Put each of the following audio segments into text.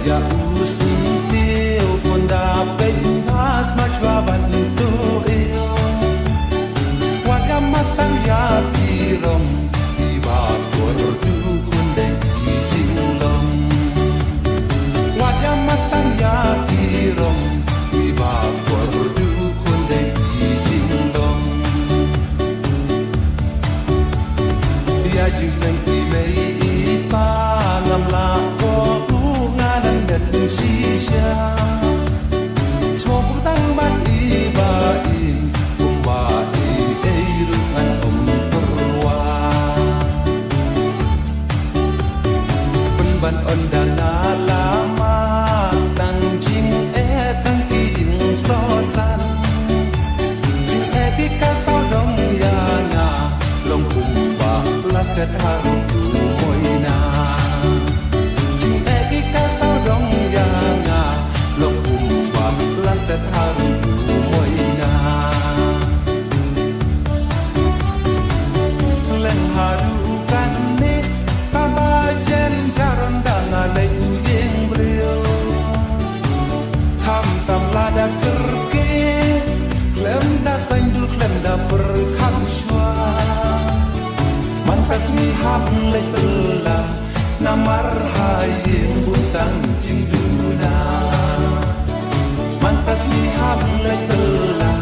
ya usuntiu fonda pentas machwaban tu eo wada matang ya pirong iba kordu kunde jinglong wada matang ya pirong iba kordu kunde jinglong ya jinglong imei ipa ngamla ko nganan dat sisya smok tang ban iba in kumbai eirukan perwa penban ondana lama tang jing tang ki jing so san jing ki ka sao dong ya na long kumba laset haru moina jing ki ka sao dong ya na long kumba laset haru moina leng haru kan ni kabajen jaron danga leng yeng brio tham tam lada kerke klem da sanjul klem da perkham shwa mantas mi ham le bella namar hayeng butang jingduna mantas mi ham le bella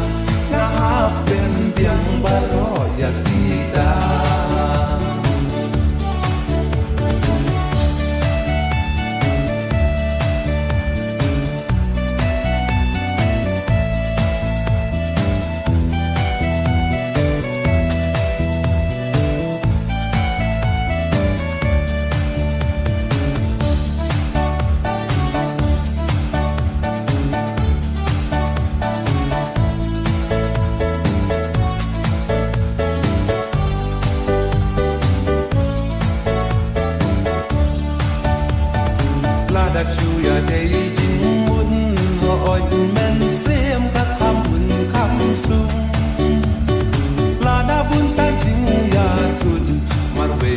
na hapen biang baro ya kita chu ya dei jing mun oi men sem ka kham mun kham sung la da bun ta jing ya tun mar we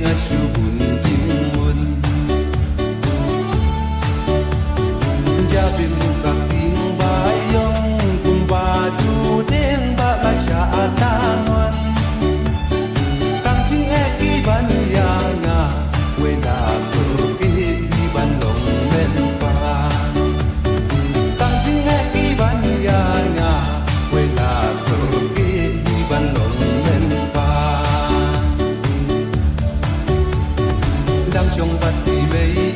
nga chu bun jing mun ja bin ka ting ba yong kum ba du deng ba la sha ta ngon tang jing e ki ban ya nga we da ban long men pa tang jing e ki ban ya nga we la tur ki ban long men pa dang chong bat ti bei